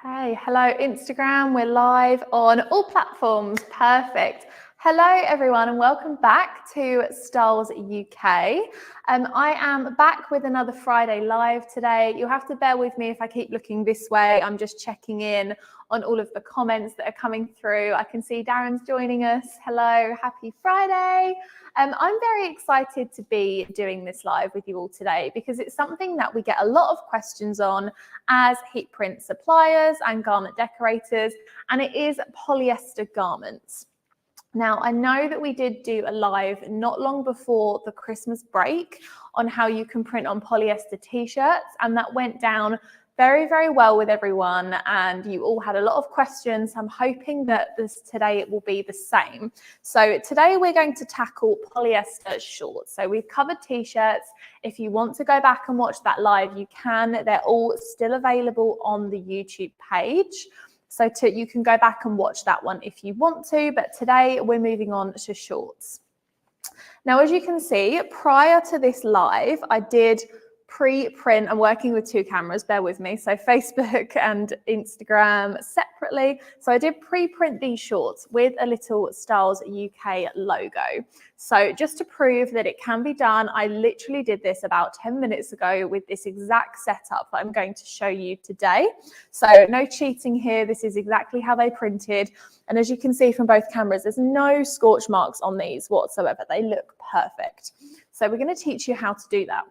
Hey, hello Instagram. We're live on all platforms. Perfect. Hello everyone and welcome back to Styles UK. I am back with another Friday live today. You'll have to bear with me if I keep looking this way. I'm just checking in on all of the comments that are coming through. I can see Darren's joining us. Hello, happy Friday. I'm very excited to be doing this live with you all today because it's something that we get a lot of questions on as heat print suppliers and garment decorators, and it is polyester garments. Now, I know that we did do a live not long before the Christmas break on how you can print on polyester t-shirts, and that went down very, very well with everyone, and you all had a lot of questions. I'm hoping that today it will be the same. So today we're going to tackle polyester shorts. So we've covered t-shirts. If you want to go back and watch that live, you can. They're all still available on the YouTube page. So you can go back and watch that one if you want to, but today we're moving on to shorts. Now, as you can see, prior to this live, I did pre-print. I'm working with two cameras, bear with me. So Facebook and Instagram separately. So I did pre-print these shorts with a little Styles UK logo. So just to prove that it can be done, I literally did this about 10 minutes ago with this exact setup that I'm going to show you today. So no cheating here. This is exactly how they printed. And as you can see from both cameras, there's no scorch marks on these whatsoever. They look perfect. So we're going to teach you how to do that.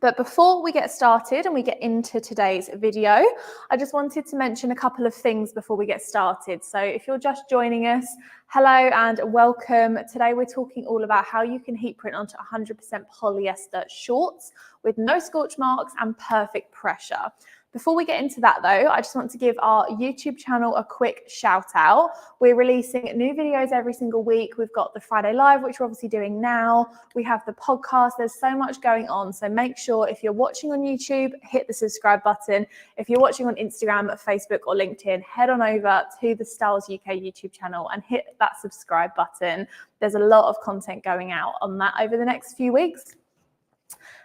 But before we get started and we get into today's video, I just wanted to mention a couple of things before we get started. So if you're just joining us, hello and welcome. Today we're talking all about how you can heat print onto 100% polyester shorts with no scorch marks and perfect pressure. Before we get into that though, I just want to give our YouTube channel a quick shout out. We're releasing new videos every single week. We've got the Friday Live, which we're obviously doing now. We have the podcast. There's so much going on. So make sure if you're watching on YouTube, hit the subscribe button. If you're watching on Instagram, Facebook or LinkedIn, head on over to the Styles UK YouTube channel and hit that subscribe button. There's a lot of content going out on that over the next few weeks.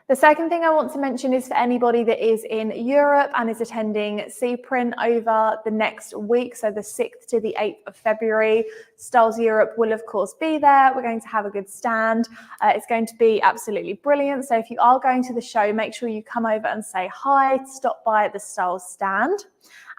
The second thing I want to mention is for anybody that is in Europe and is attending C-Print over the next week, so the 6th to the 8th of February, Styles Europe will of course be there. We're going to have a good stand. It's going to be absolutely brilliant. So if you are going to the show, make sure you come over and say hi, stop by at the Styles stand.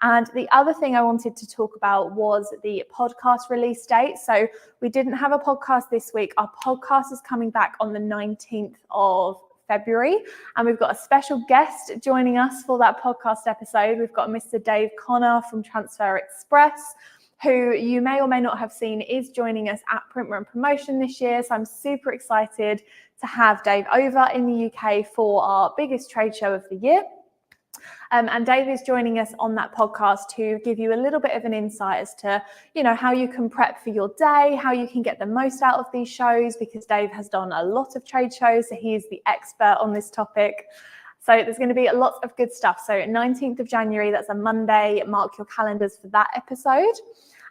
And the other thing I wanted to talk about was the podcast release date. So we didn't have a podcast this week. Our podcast is coming back on the 19th of February, and we've got a special guest joining us for that podcast episode. We've got Mr. Dave Connor from Transfer Express, who you may or may not have seen is joining us at Printwear and Promotion this year. So I'm super excited to have Dave over in the UK for our biggest trade show of the year. And Dave is joining us on that podcast to give you a little bit of an insight as to, how you can prep for your day, how you can get the most out of these shows, because Dave has done a lot of trade shows, so he is the expert on this topic. So there's going to be a lot of good stuff. So 19th of January, that's a Monday, mark your calendars for that episode.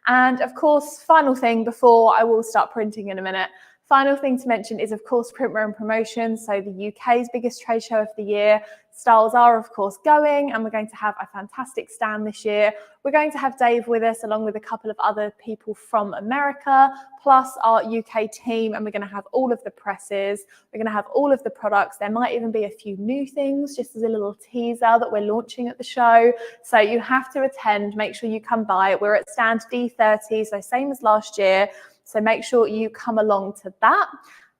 And of course, final thing before I will start printing in a minute, final thing to mention is, of course, Printwear and Promotion, so the UK's biggest trade show of the year. Styles are, of course, going, and we're going to have a fantastic stand this year. We're going to have Dave with us, along with a couple of other people from America, plus our UK team, and we're going to have all of the presses. We're going to have all of the products. There might even be a few new things, just as a little teaser that we're launching at the show. So you have to attend. Make sure you come by. We're at stand D30, so same as last year. So make sure you come along to that.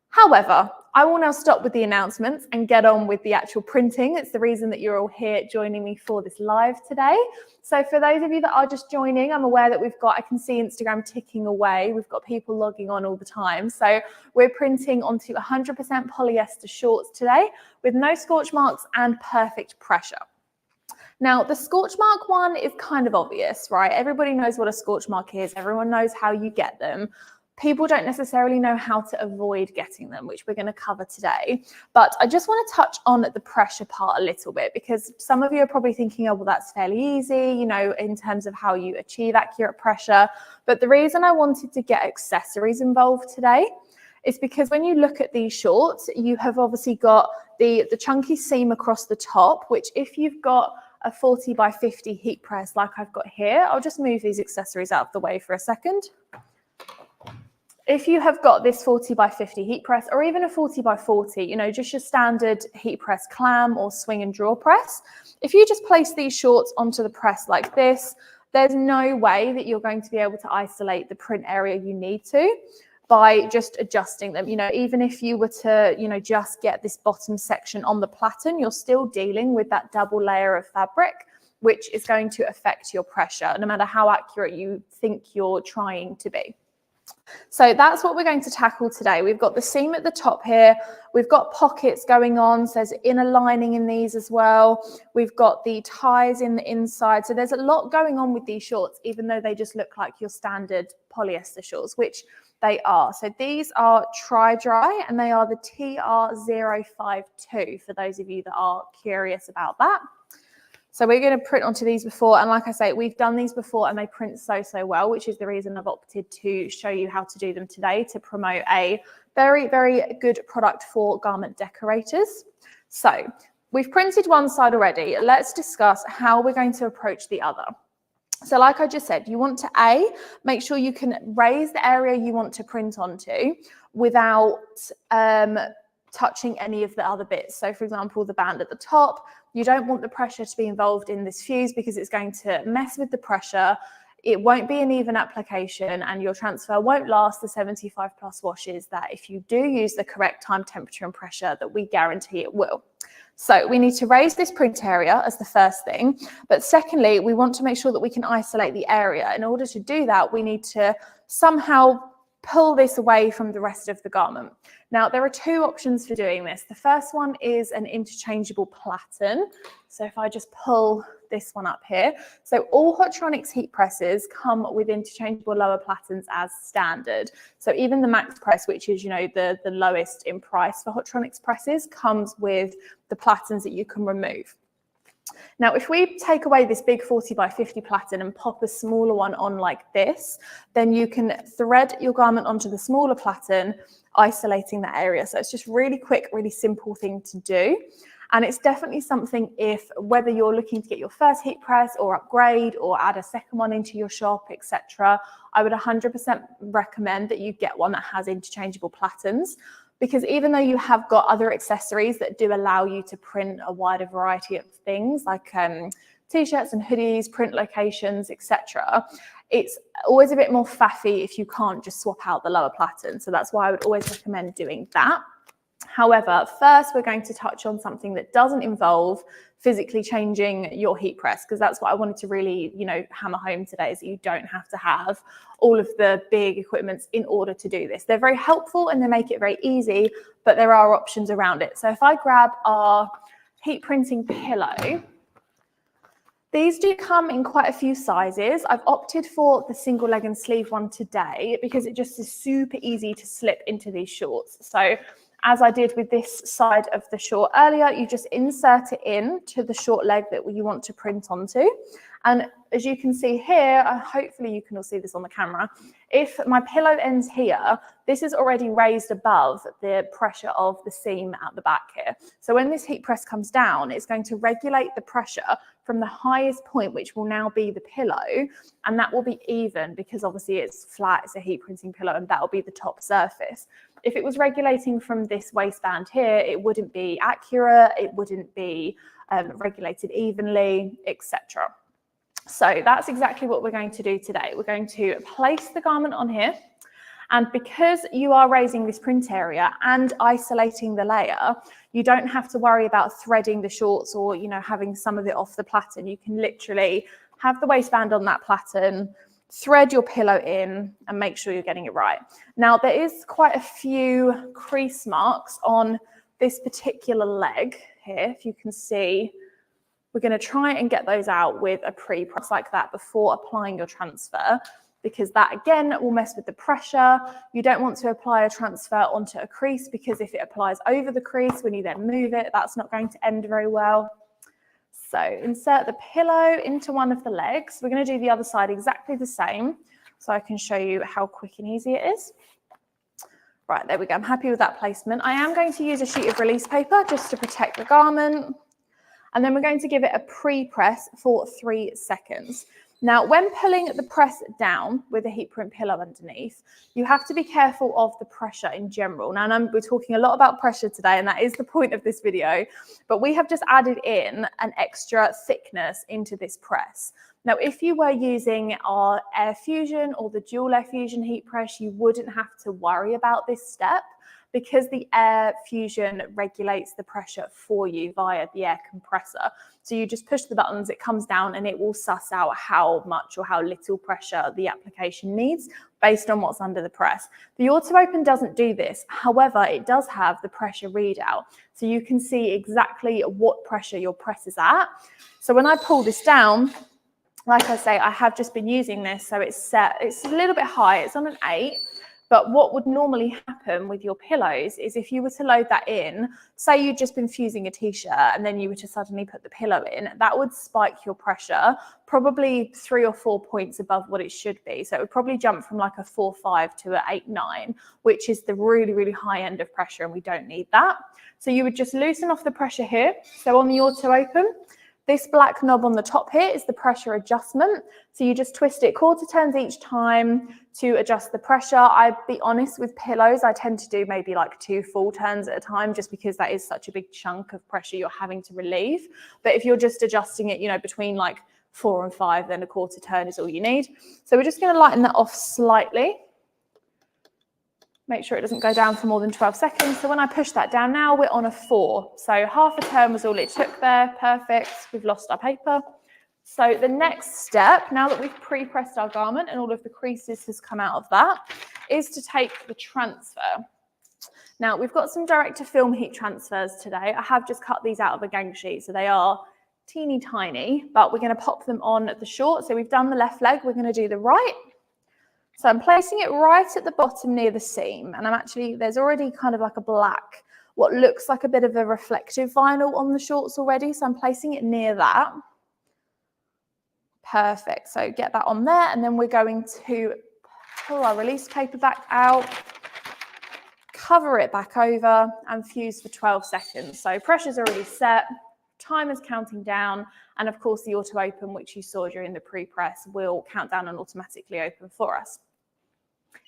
However, I will now stop with the announcements and get on with the actual printing. It's the reason that you're all here joining me for this live today. So for those of you that are just joining, I'm aware that I can see Instagram ticking away. We've got people logging on all the time. So we're printing onto 100% polyester shorts today with no scorch marks and perfect pressure. Now, the scorch mark one is kind of obvious, right? Everybody knows what a scorch mark is. Everyone knows how you get them. People don't necessarily know how to avoid getting them, which we're going to cover today. But I just want to touch on the pressure part a little bit, because some of you are probably thinking, oh, well, that's fairly easy, in terms of how you achieve accurate pressure. But the reason I wanted to get accessories involved today is because when you look at these shorts, you have obviously got the chunky seam across the top, which if you've got a 40 by 50 heat press like I've got here, I'll just move these accessories out of the way for a second. If you have got this 40 by 50 heat press, or even a 40 by 40, you know, just your standard heat press clam or swing and draw press, if you just place these shorts onto the press like this, there's no way that you're going to be able to isolate the print area you need to by just adjusting them. You know, even if you were to, you know, just get this bottom section on the platen, you're still dealing with that double layer of fabric, which is going to affect your pressure, no matter how accurate you think you're trying to be. So that's what we're going to tackle today. We've got the seam at the top here. We've got pockets going on. So there's inner lining in these as well. We've got the ties in the inside. So there's a lot going on with these shorts, even though they just look like your standard polyester shorts, which they are. So these are tri-dry and they are the TR052 for those of you that are curious about that. So we're going to print onto these before, and like I say, we've done these before and they print so well, which is the reason I've opted to show you how to do them today, to promote a very, very good product for garment decorators. So we've printed one side already. Let's discuss how we're going to approach the other. So like I just said, you want to make sure you can raise the area you want to print onto without touching any of the other bits. So for example, the band at the top, you don't want the pressure to be involved in this fuse because it's going to mess with the pressure. It won't be an even application and your transfer won't last the 75 plus washes that if you do use the correct time, temperature and pressure that we guarantee it will. So we need to raise this print area as the first thing. But secondly, we want to make sure that we can isolate the area. In order to do that, we need to somehow pull this away from the rest of the garment. Now, there are two options for doing this. The first one is an interchangeable platen. So if I just pull this one up here. So all Hotronics heat presses come with interchangeable lower platens as standard. So even the max press, which is, you know, the lowest in price for Hotronics presses, comes with the platens that you can remove. Now, if we take away this big 40 by 50 platen and pop a smaller one on like this, then you can thread your garment onto the smaller platen, isolating that area. So it's just really quick, really simple thing to do. And it's definitely something whether you're looking to get your first heat press or upgrade or add a second one into your shop, etc., I would 100% recommend that you get one that has interchangeable platens. Because even though you have got other accessories that do allow you to print a wider variety of things like t-shirts and hoodies, print locations, etc., it's always a bit more faffy if you can't just swap out the lower platen. So that's why I would always recommend doing that. However, first we're going to touch on something that doesn't involve physically changing your heat press, because that's what I wanted to really, you know, hammer home today, is that you don't have to have all of the big equipments in order to do this. They're very helpful and they make it very easy, but there are options around it. So if I grab our heat printing pillow, these do come in quite a few sizes. I've opted for the single leg and sleeve one today because it just is super easy to slip into these shorts. So as I did with this side of the short earlier, you just insert it in to the short leg that you want to print onto. And as you can see here, hopefully you can all see this on the camera, if my pillow ends here, this is already raised above the pressure of the seam at the back here. So when this heat press comes down, it's going to regulate the pressure from the highest point, which will now be the pillow, and that will be even because obviously it's flat, it's a heat printing pillow, and that will be the top surface. If it was regulating from this waistband here, it wouldn't be accurate, it wouldn't be regulated evenly, etc. So that's exactly what we're going to do today. We're going to place the garment on here, and because you are raising this print area and isolating the layer, you don't have to worry about threading the shorts or, you know, having some of it off the platen. You can literally have the waistband on that platen, thread your pillow in and make sure you're getting it right. Now, there is quite a few crease marks on this particular leg here, if you can see. We're going to try and get those out with a pre-press like that before applying your transfer, because that again will mess with the pressure. You don't want to apply a transfer onto a crease, because if it applies over the crease when you then move it, that's not going to end very well. So insert the pillow into one of the legs. We're going to do the other side exactly the same, so I can show you how quick and easy it is. Right, there we go. I'm happy with that placement. I am going to use a sheet of release paper just to protect the garment. and then we're going to give it a pre-press for 3 seconds. Now, when pulling the press down with a heat print pillow underneath, you have to be careful of the pressure in general. Now, we're talking a lot about pressure today, and that is the point of this video, but we have just added in an extra thickness into this press. Now, if you were using our air fusion or the dual air fusion heat press, you wouldn't have to worry about this step, because the air fusion regulates the pressure for you via the air compressor. So you just push the buttons, it comes down, and it will suss out how much or how little pressure the application needs based on what's under the press. The auto open doesn't do this. However, it does have the pressure readout. So you can see exactly what pressure your press is at. So when I pull this down, like I say, I have just been using this, so it's set, it's a little bit high, it's on an 8. But what would normally happen with your pillows is if you were to load that in, say you'd just been fusing a t-shirt and then you were to suddenly put the pillow in, that would spike your pressure probably 3 or 4 points above what it should be. So it would probably jump from like a 4.5 to an 8.9, which is the really, really high end of pressure, and we don't need that. So you would just loosen off the pressure here. So on the auto open, this black knob on the top here is the pressure adjustment. So you just twist it 1/4 turns each time to adjust the pressure. I'd be honest, with pillows, I tend to do maybe like 2 full turns at a time, just because that is such a big chunk of pressure you're having to relieve. But if you're just adjusting it, you know, between like 4 and 5, then a 1/4 turn is all you need. So we're just going to lighten that off slightly. Make sure it doesn't go down for more than 12 seconds. So when I push that down now, we're on a 4. So half a turn was all it took there. Perfect. We've lost our paper. So the next step, now that we've pre-pressed our garment and all of the creases has come out of that, is to take the transfer. Now, we've got some direct to film heat transfers today. I have just cut these out of a gang sheet, so they are teeny tiny, but we're going to pop them on the short. So we've done the left leg, we're going to do the right. So I'm placing it right at the bottom near the seam, and there's already kind of like a black, what looks like a bit of a reflective vinyl on the shorts already. So I'm placing it near that. Perfect. So get that on there, and then we're going to pull our release paper back out, cover it back over, and fuse for 12 seconds. So pressure's already set, time is counting down, and of course the auto open, which you saw during the pre-press, will count down and automatically open for us.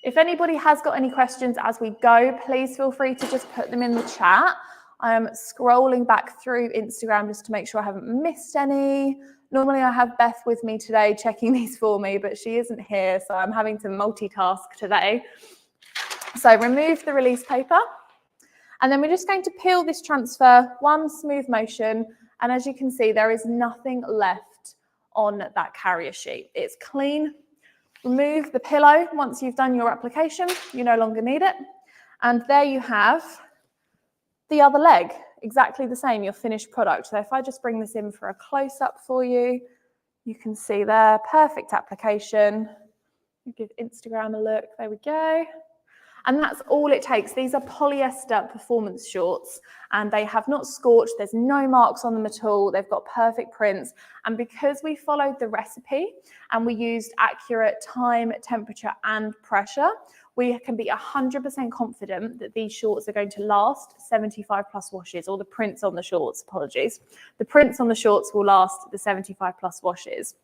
If anybody has got any questions as we go, please feel free to just put them in the chat. I'm scrolling back through Instagram just to make sure I haven't missed any. Normally I have Beth with me today checking these for me, but she isn't here, so I'm having to multitask today. So remove the release paper, and then we're just going to peel this transfer, one smooth motion, and as you can see, there is nothing left on that carrier sheet. It's clean. Remove the pillow once you've done your application. You no longer need it. And there you have the other leg, exactly the same, your finished product. So if I just bring this in for a close-up for you, you can see there, perfect application. Give Instagram a look, there we go. And that's all it takes. These are polyester performance shorts, and they have not scorched. There's no marks on them at all. They've got perfect prints. And because we followed the recipe and we used accurate time, temperature, and pressure, we can be 100% confident that these shorts are going to last 75 plus washes, or the prints on the shorts, apologies. The prints on the shorts will last the 75 plus washes.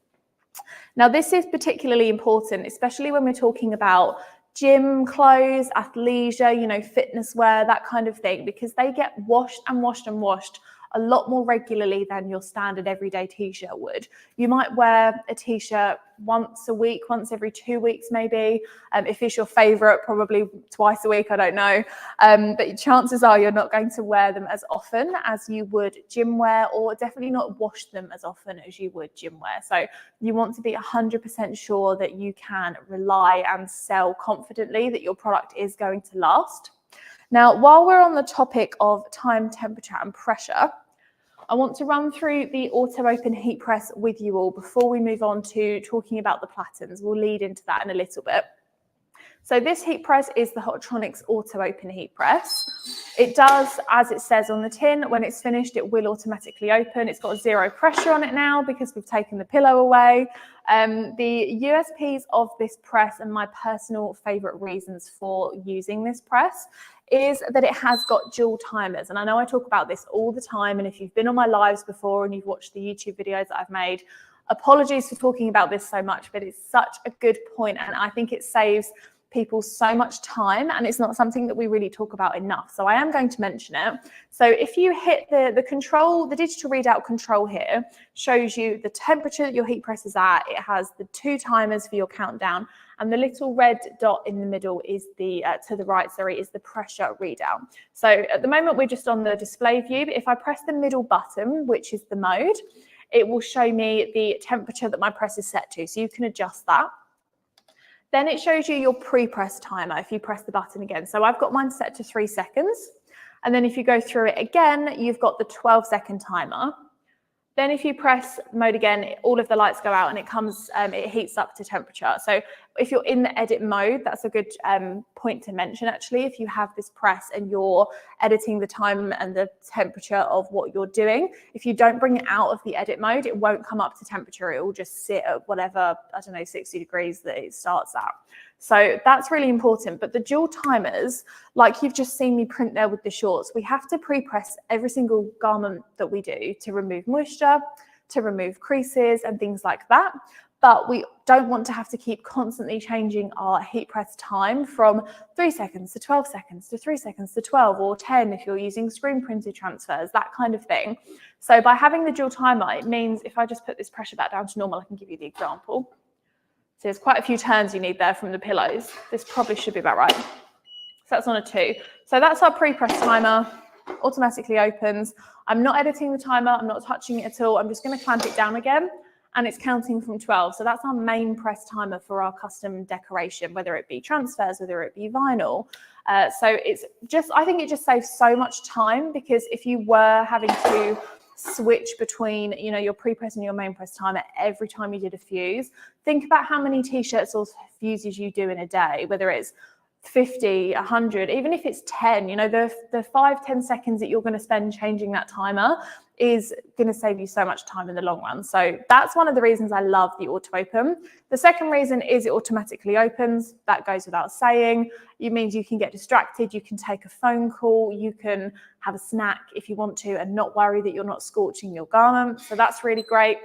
Now, this is particularly important, especially when we're talking about gym clothes, athleisure, you know, fitness wear, that kind of thing, because they get washed and washed and washed a lot more regularly than your standard everyday t-shirt would. You might wear a t-shirt once a week, once every 2 weeks maybe. If it's your favorite, probably twice a week, I don't know. But chances are you're not going to wear them as often as you would gym wear, or definitely not wash them as often as you would gym wear. So you want to be 100% sure that you can rely and sell confidently that your product is going to last. Now, while we're on the topic of time, temperature, and pressure, I want to run through the auto open heat press with you all before we move on to talking about the platens. We'll lead into that in a little bit. So this heat press is the Hotronics auto open heat press. It does, as it says on the tin, when it's finished, it will automatically open. It's got 0 pressure on it now because we've taken the pillow away. The USPs of this press and my personal favorite reasons for using this press is that it has got dual timers. And I know I talk about this all the time, and if you've been on my lives before and you've watched the YouTube videos that I've made, apologies for talking about this so much, but it's such a good point, and I think it saves people so much time, and it's not something that we really talk about enough. So I am going to mention it. So if you hit the control, the digital readout control here shows you the temperature that your heat press is at. It has the 2 timers for your countdown, and the little red dot in the middle is the, to the right, sorry, is the pressure readout. So at the moment, we're just on the display view, but if I press the middle button, which is the mode, it will show me the temperature that my press is set to. So you can adjust that. Then it shows you your pre-press timer if you press the button again. So I've got mine set to 3 seconds. And then if you go through it again, you've got the 12-second timer. Then if you press mode again, all of the lights go out and it comes, it heats up to temperature. So if you're in the edit mode, that's a good point to mention actually. If you have this press and you're editing the time and the temperature of what you're doing, if you don't bring it out of the edit mode, it won't come up to temperature. It will just sit at whatever, I don't know, 60 degrees that it starts at. So that's really important. But the dual timers, like you've just seen me print there with the shorts, we have to pre-press every single garment that we do to remove moisture, to remove creases and things like that. But we don't want to have to keep constantly changing our heat press time from 3 seconds to 12 seconds to 3 seconds to 12 or 10 if you're using screen printed transfers, that kind of thing. So by having the dual timer, it means if I just put this pressure back down to normal, I can give you the example. So there's quite a few turns you need there from the pillows. This probably should be about right. So that's on a 2. So that's our pre-press timer, automatically opens. I'm not editing the timer, I'm not touching it at all. I'm just going to clamp it down again and it's counting from 12. So that's our main press timer for our custom decoration, whether it be transfers, whether it be vinyl. So it's just, I think it just saves so much time, because if you were having to switch between, you know, your pre-press and your main press timer every time you did a fuse, think about how many t-shirts or fuses you do in a day, whether it's 50, 100, even if it's 10, you know, the 5-10 seconds that you're going to spend changing that timer is going to save you so much time in the long run. So that's one of the reasons I love the auto open. The second reason is it automatically opens. That goes without saying. It means you can get distracted, you can take a phone call, you can have a snack if you want to and not worry that you're not scorching your garment. So that's really great.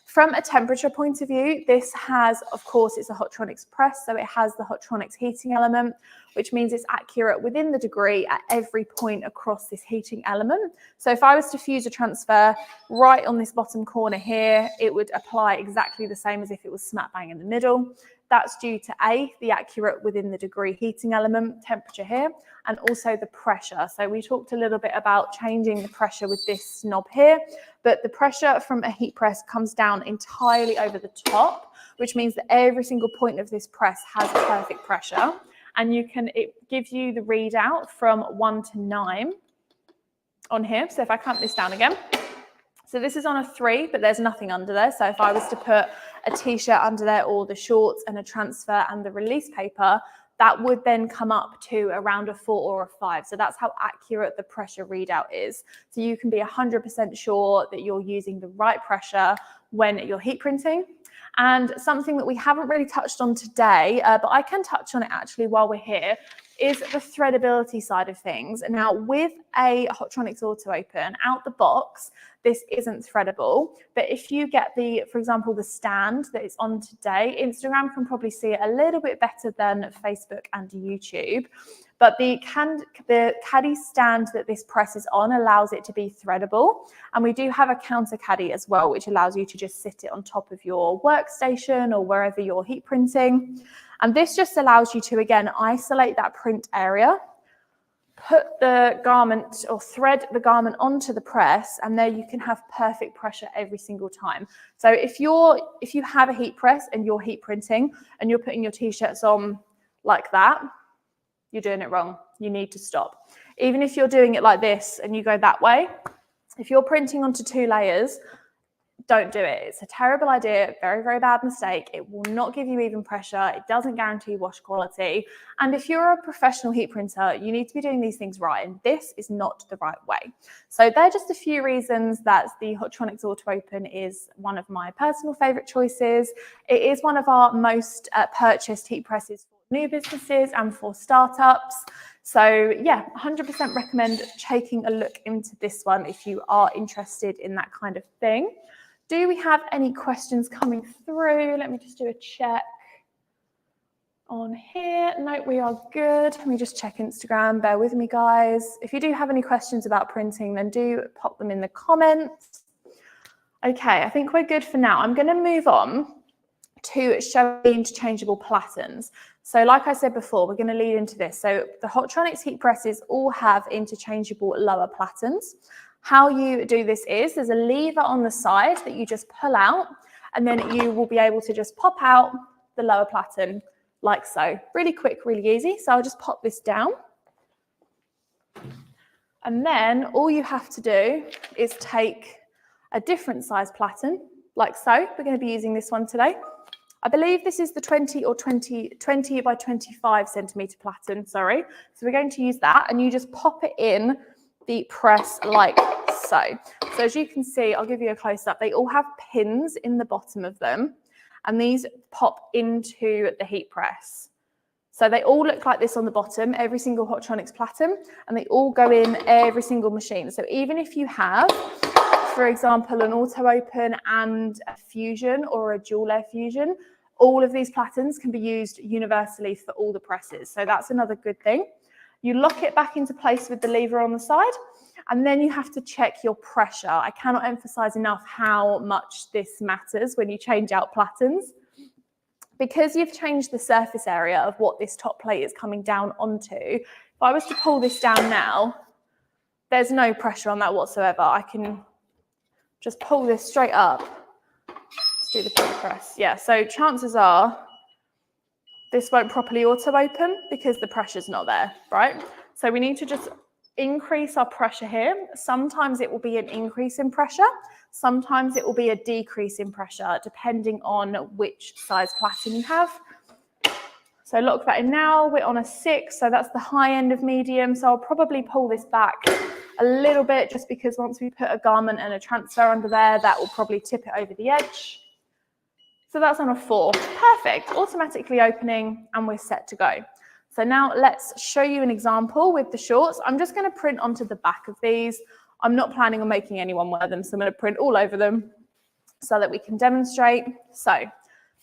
From a temperature point of view, this has, of course, it's a Hotronix press, so it has the Hotronix heating element, which means it's accurate within the degree at every point across this heating element. So if I was to fuse a transfer right on this bottom corner here, it would apply exactly the same as if it was smack bang in the middle. That's due to A, the accurate within the degree heating element, temperature here, and also the pressure. So we talked a little bit about changing the pressure with this knob here, but the pressure from a heat press comes down entirely over the top, which means that every single point of this press has perfect pressure. And it gives you the readout from 1 to 9 on here. So if I clamp this down again, so this is on a 3, but there's nothing under there. So if I was to put a t-shirt under there, or the shorts and a transfer and the release paper, that would then come up to around a 4 or a 5. So that's how accurate the pressure readout is. So you can be 100% sure that you're using the right pressure when you're heat printing. And something that we haven't really touched on today, but I can touch on it actually while we're here, is the threadability side of things. Now, with a Hotronix Auto Open, out the box, this isn't threadable. But if you get for example, the stand that it's on today, Instagram can probably see it a little bit better than Facebook and YouTube. But the caddy stand that this press is on allows it to be threadable. And we do have a counter caddy as well, which allows you to just sit it on top of your workstation or wherever you're heat printing. And this just allows you to, again, isolate that print area, put the garment or thread the garment onto the press, and there you can have perfect pressure every single time. So if you have a heat press and you're heat printing and you're putting your t-shirts on like that, you're doing it wrong. You need to stop. Even if you're doing it like this and you go that way, if you're printing onto 2 layers, don't do it. It's a terrible idea, very, very bad mistake. It will not give you even pressure. It doesn't guarantee wash quality. And if you're a professional heat printer, you need to be doing these things right. And this is not the right way. So they're just a few reasons that the Hotronix Auto Open is one of my personal favorite choices. It is one of our most purchased heat presses. new businesses and for startups. So yeah, 100% recommend taking a look into this one if you are interested in that kind of thing. Do we have any questions coming through? Let me just do a check on here. No, we are good. Let me just check Instagram. Bear with me, guys. If you do have any questions about printing, then do pop them in the comments. Okay, I think we're good for now. I'm going to move on to show the interchangeable platens. So like I said before, we're going to lead into this. So the Hotronix heat presses all have interchangeable lower platens. How you do this is there's a lever on the side that you just pull out, and then you will be able to just pop out the lower platen like so. Really quick, really easy. So I'll just pop this down. And then all you have to do is take a different size platen, like so. We're going to be using this one today. I believe this is the 20 by 25 centimetre platen, sorry. So we're going to use that, and you just pop it in the press like so. So as you can see, I'll give you a close up. They all have pins in the bottom of them, and these pop into the heat press. So they all look like this on the bottom, every single Hotronix platen, and they all go in every single machine. So even if you have, for example, an auto open and a fusion or a dual air fusion, all of these platens can be used universally for all the presses. So that's another good thing. You lock it back into place with the lever on the side, and then you have to check your pressure. I cannot emphasize enough how much this matters when you change out platens. Because you've changed the surface area of what this top plate is coming down onto, if I was to pull this down now, there's no pressure on that whatsoever. I can just pull this straight up. Let's do the pre-press. Yeah, so chances are this won't properly auto open because the pressure's not there, right? So we need to just increase our pressure here. Sometimes it will be an increase in pressure. Sometimes it will be a decrease in pressure, depending on which size platen you have. So lock that in now. We're on a 6, so that's the high end of medium. So I'll probably pull this back a little bit, just because once we put a garment and a transfer under there, that will probably tip it over the edge. So that's on a 4. Perfect. Automatically opening, and we're set to go. So now let's show you an example with the shorts. I'm just going to print onto the back of these. I'm not planning on making anyone wear them, so I'm going to print all over them so that we can demonstrate. So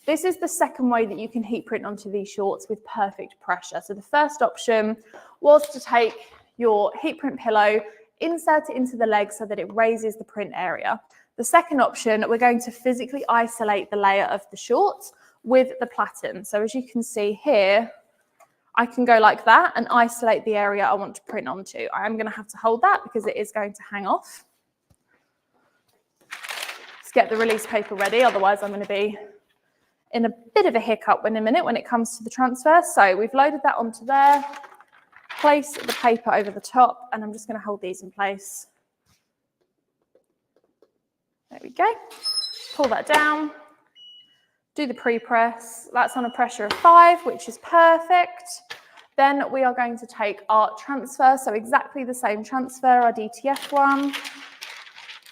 this is the second way that you can heat print onto these shorts with perfect pressure. So the first option was to take your heat print pillow, insert it into the leg so that it raises the print area. The second option, we're going to physically isolate the layer of the shorts with the platen. So as you can see here, I can go like that and isolate the area I want to print onto. I am going to have to hold that because it is going to hang off. Let's get the release paper ready, otherwise I'm going to be in a bit of a hiccup in a minute when it comes to the transfer. So we've loaded that onto there, place the paper over the top, and I'm just going to hold these in place. There we go. Pull that down. Do the pre-press. That's on a pressure of 5, which is perfect. Then we are going to take our transfer, so exactly the same transfer, our DTF one.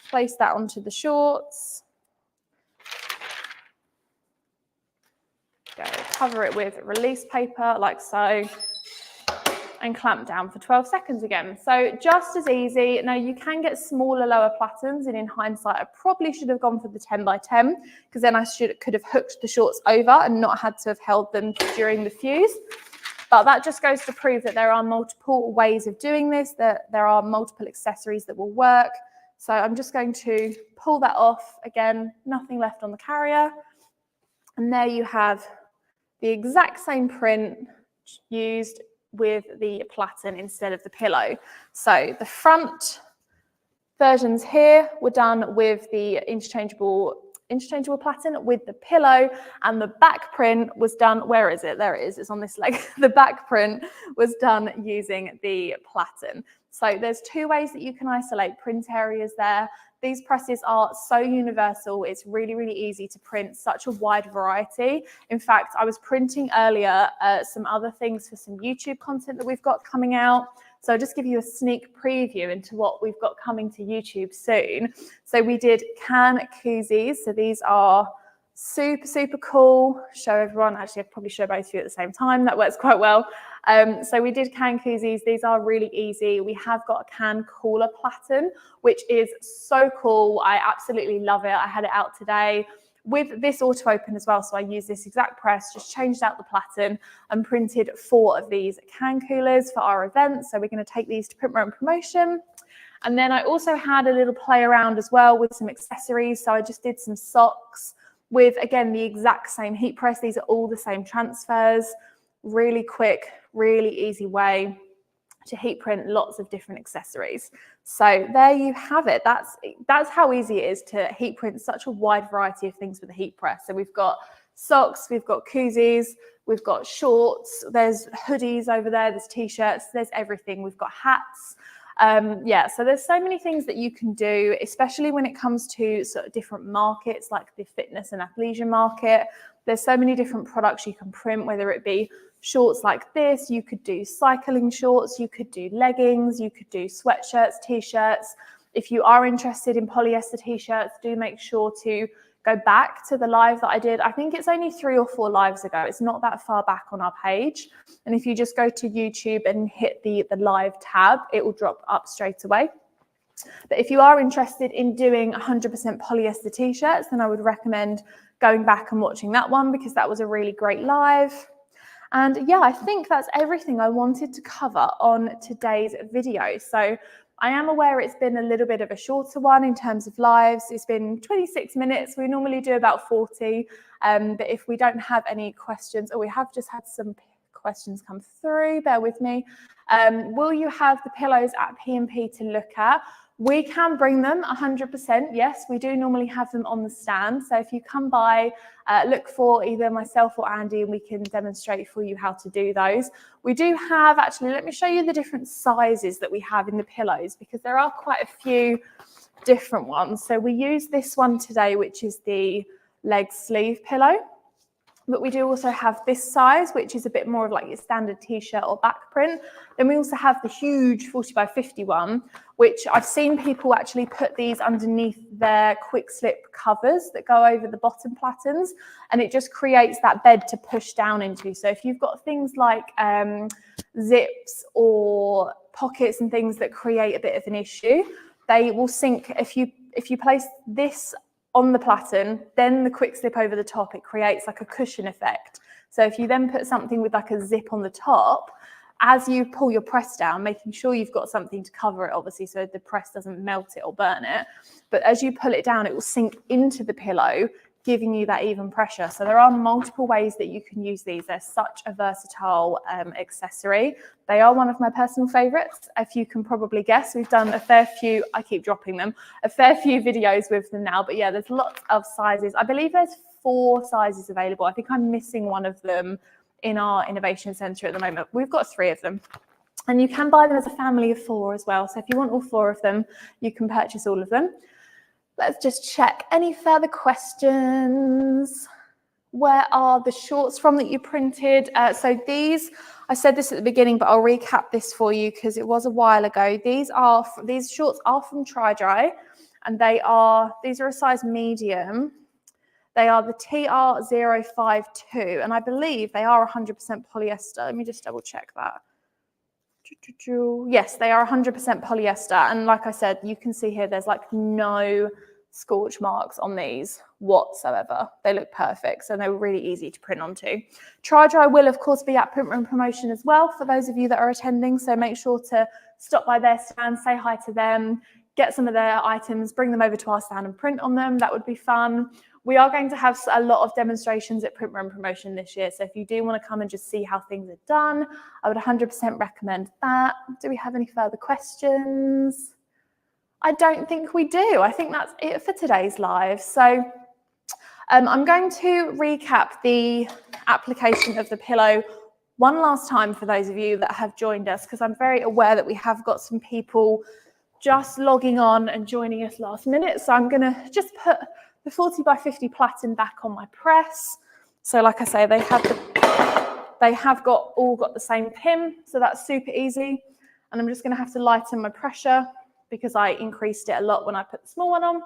Place that onto the shorts. Go, cover it with release paper like so, and clamp down for 12 seconds again. So just as easy. Now you can get smaller lower platens, and in hindsight I probably should have gone for the 10 by 10 because then I could have hooked the shorts over and not had to have held them during the fuse. But that just goes to prove that there are multiple ways of doing this, that there are multiple accessories that will work. So I'm just going to pull that off. Again, nothing left on the carrier. And there you have the exact same print used with the platen instead of the pillow. So the front versions here were done with the interchangeable platen with the pillow, and the back print was done, where is it? There it is, it's on this leg. The back print was done using the platen. So there's 2 ways that you can isolate print areas there. These presses are so universal. It's really, really easy to print such a wide variety. In fact, I was printing earlier some other things for some YouTube content that we've got coming out. So I'll just give you a sneak preview into what we've got coming to YouTube soon. So we did can koozies. So these are Super, super cool. Show everyone. Actually, I'd probably show both of you at the same time. That works quite well. So we did can koozies. These are really easy. We have got a can cooler platen, which is so cool. I absolutely love it. I had it out today with this auto open as well. So I used this exact press, just changed out the platen and printed 4 of these can coolers for our event. So we're going to take these to Print Run Promotion. And then I also had a little play around as well with some accessories. So I just did some socks with, again, the exact same heat press. These are all the same transfers. Really quick, really easy way to heat print lots of different accessories. So there you have it. That's how easy it is to heat print such a wide variety of things with a heat press. So we've got socks, we've got koozies, we've got shorts, there's hoodies over there, there's t-shirts, there's everything. We've got hats. Yeah, so there's so many things that you can do, especially when it comes to sort of different markets like the fitness and athleisure market. There's so many different products you can print, whether it be shorts like this, you could do cycling shorts, you could do leggings, you could do sweatshirts, t-shirts. If you are interested in polyester t-shirts, do make sure to go back to the live that I did. I think it's only 3 or 4 lives ago. It's not that far back on our page. And if you just go to YouTube and hit the live tab, it will drop up straight away. But if you are interested in doing 100% polyester t-shirts, then I would recommend going back and watching that one because that was a really great live. And yeah, I think that's everything I wanted to cover on today's video. So I am aware it's been a little bit of a shorter one in terms of lives. It's been 26 minutes. We normally do about 40. But if we don't have any questions, or we have just had some questions come through, bear with me. Will you have the pillows at P&P to look at? We can bring them 100%. Yes, we do normally have them on the stand. So if you come by, look for either myself or Andy and we can demonstrate for you how to do those. We do have, actually, let me show you the different sizes that we have in the pillows because there are quite a few different ones. So we use this one today, which is the leg sleeve pillow. But we do also have this size, which is a bit more of like your standard t-shirt or back print. Then we also have the huge 40 by 50 one, which I've seen people actually put these underneath their quick slip covers that go over the bottom platens, and it just creates that bed to push down into. So if you've got things like zips or pockets and things that create a bit of an issue, they will sink. If you place this on the platen, then the quick slip over the top, it creates like a cushion effect. So if you then put something with like a zip on the top, as you pull your press down, making sure you've got something to cover it, obviously, so the press doesn't melt it or burn it. But as you pull it down, it will sink into the pillow, giving you that even pressure. So there are multiple ways that you can use these. They're such a versatile accessory. They are one of my personal favorites. If you can probably guess, we've done a fair few, I keep dropping them, a fair few videos with them now. But yeah, there's lots of sizes. I believe there's 4 sizes available. I think I'm missing one of them in our innovation center at the moment. We've got 3 of them. And you can buy them as a family of 4 as well. So if you want all 4 of them, you can purchase all of them. Let's just check. Any further questions? Where are the shorts from that you printed? So these, I said this at the beginning, but I'll recap this for you because it was a while ago. These shorts are from Try Dry, and these are a size medium. They are the TR052, and I believe they are 100% polyester. Let me just double check that. Yes, they are 100% polyester. And like I said, you can see here, there's like no scorch marks on these whatsoever. They look perfect. So they're really easy to print onto. Try Dry will, of course, be at Print Run Promotion as well for those of you that are attending. So make sure to stop by their stand, say hi to them, get some of their items, bring them over to our stand and print on them. That would be fun. We are going to have a lot of demonstrations at Print Run Promotion this year. So if you do want to come and just see how things are done, I would 100% recommend that. Do we have any further questions? I don't think we do. I think that's it for today's live. So I'm going to recap the application of the pillow one last time for those of you that have joined us, because I'm very aware that we have got some people just logging on and joining us last minute. So I'm going to just put the 40 by 50 platen back on my press. So like I say, they have all got the same pin, so that's super easy. And I'm just going to have to lighten my pressure because I increased it a lot when I put the small one on.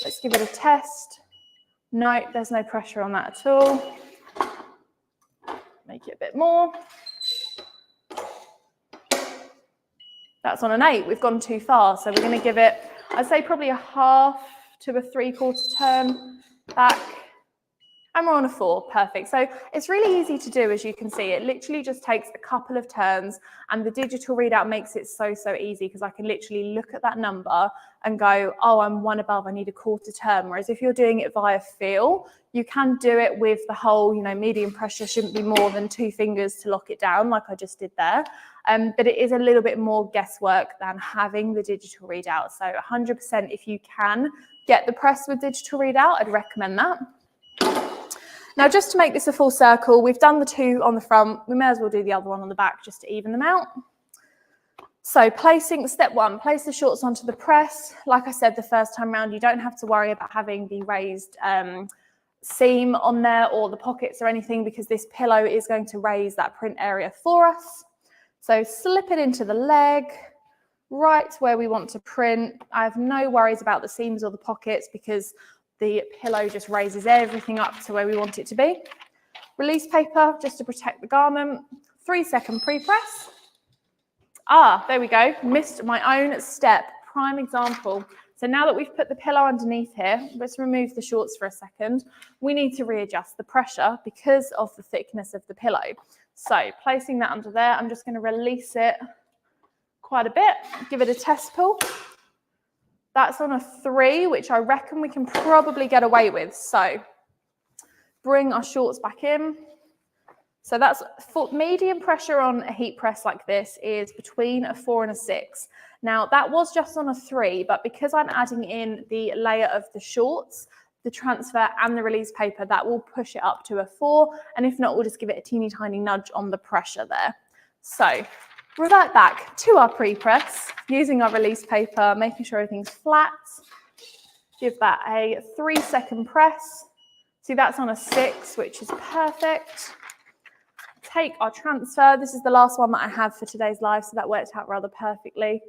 Let's give it a test. No, there's no pressure on that at all. Make it a bit more. That's on an 8. We've gone too far, so we're going to give it, I'd say probably a half to a 3/4 turn back. And we're on a 4, perfect. So it's really easy to do, as you can see. It literally just takes a couple of turns, and the digital readout makes it so easy, because I can literally look at that number and go, oh, I'm 1 above, I need a 1/4 turn. Whereas if you're doing it via feel, you can do it with the whole, medium pressure shouldn't be more than 2 fingers to lock it down, like I just did there. But it is a little bit more guesswork than having the digital readout. So 100%, if you can get the press with digital readout, I'd recommend that. Now, just to make this a full circle, we've done the 2 on the front. We may as well do the other one on the back just to even them out. So placing, step 1, place the shorts onto the press. Like I said, the first time round, you don't have to worry about having the raised seam on there or the pockets or anything, because this pillow is going to raise that print area for us. So slip it into the leg, right where we want to print. I have no worries about the seams or the pockets, because the pillow just raises everything up to where we want it to be. Release paper, just to protect the garment. 3-second pre-press. There we go. Missed my own step. Prime example. So now that we've put the pillow underneath here, let's remove the shorts for a second. We need to readjust the pressure because of the thickness of the pillow. So placing that under there, I'm just going to release it quite a bit. Give it a test pull. That's on a 3, which I reckon we can probably get away with. So bring our shorts back in. So that's for medium pressure on a heat press like this is between a 4 and a 6. Now that was just on a 3, but because I'm adding in the layer of the shorts, the transfer and the release paper, that will push it up to a 4. And if not, we'll just give it a teeny tiny nudge on the pressure there. So revert back to our pre-press, using our release paper, making sure everything's flat. Give that a 3-second press. See, that's on a 6, which is perfect. Take our transfer. This is the last one that I have for today's live, so that worked out rather perfectly.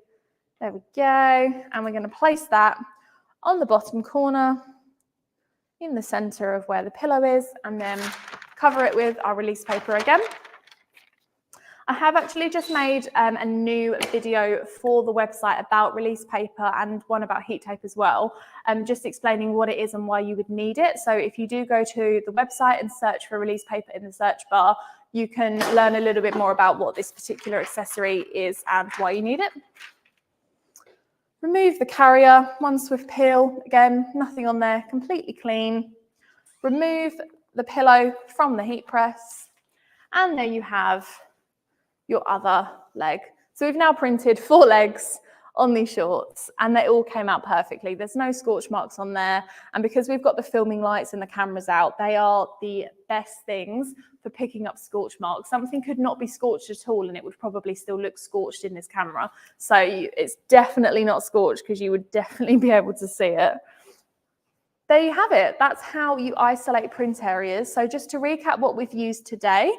There we go. And we're going to place that on the bottom corner in the center of where the pillow is, and then cover it with our release paper again. I have actually just made a new video for the website about release paper, and one about heat tape as well, just explaining what it is and why you would need it. So if you do go to the website and search for release paper in the search bar, you can learn a little bit more about what this particular accessory is and why you need it. Remove the carrier, 1 swift peel, again, nothing on there, completely clean. Remove the pillow from the heat press, and there you have your other leg. So we've now printed 4 legs on these shorts, and they all came out perfectly. There's no scorch marks on there, and because we've got the filming lights and the cameras out, they are the best things for picking up scorch marks. Something could not be scorched at all and it would probably still look scorched in this camera. So it's definitely not scorched, because you would definitely be able to see it. There you have it. That's how you isolate print areas. So just to recap what we've used today,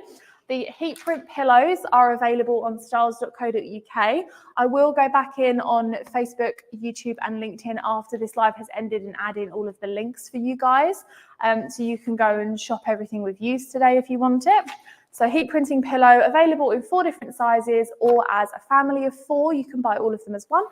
the heat print pillows are available on styles.co.uk. I will go back in on Facebook, YouTube and LinkedIn after this live has ended and add in all of the links for you guys. So you can go and shop everything we've used today if you want it. So heat printing pillow available in 4 different sizes, or as a family of 4. You can buy all of them as one.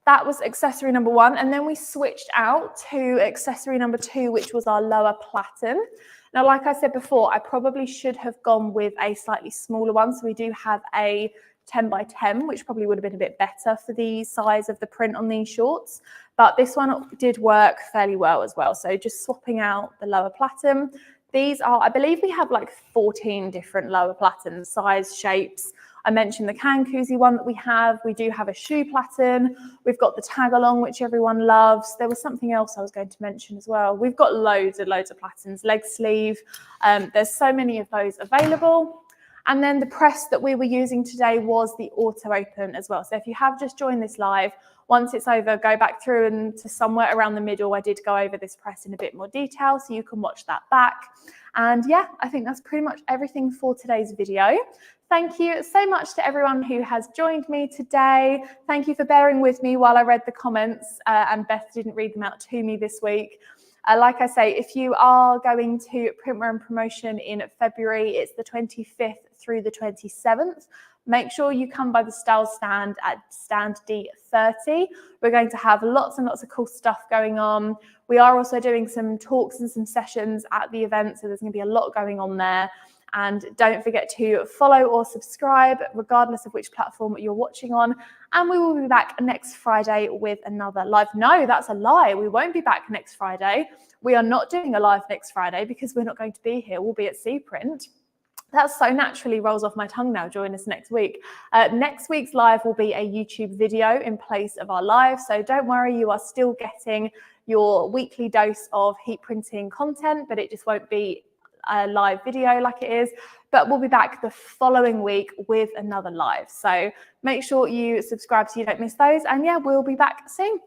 That was accessory number 1. And then we switched out to accessory number 2, which was our lower platen. Now, like I said before, I probably should have gone with a slightly smaller one. So we do have a 10 by 10, which probably would have been a bit better for the size of the print on these shorts. But this one did work fairly well as well. So just swapping out the lower platen. These are, I believe we have like 14 different lower platen size, shapes. I mentioned the can koozie one that we have. We do have a shoe platen. We've got the tag along, which everyone loves. There was something else I was going to mention as well. We've got loads of platens, leg sleeve. There's so many of those available. And then the press that we were using today was the auto open as well. So if you have just joined this live, once it's over, go back through and to somewhere around the middle. I did go over this press in a bit more detail, so you can watch that back. And yeah, I think that's pretty much everything for today's video. Thank you so much to everyone who has joined me today. Thank you for bearing with me while I read the comments, and Beth didn't read them out to me this week. Like I say, if you are going to Printwear and Promotion in February, it's the 25th through the 27th. Make sure you come by the Styles stand at stand D30. We're going to have lots and lots of cool stuff going on. We are also doing some talks and some sessions at the event, so there's going to be a lot going on there. And don't forget to follow or subscribe, regardless of which platform you're watching on. And we will be back next Friday with another live. No, that's a lie. We won't be back next Friday. We are not doing a live next Friday because we're not going to be here. We'll be at Cprint. That so naturally rolls off my tongue now. Join us next week. Next week's live will be a YouTube video in place of our live. So don't worry, you are still getting your weekly dose of heat printing content, but it just won't be a live video like it is. But we'll be back the following week with another live. So make sure you subscribe so you don't miss those. And yeah, we'll be back soon.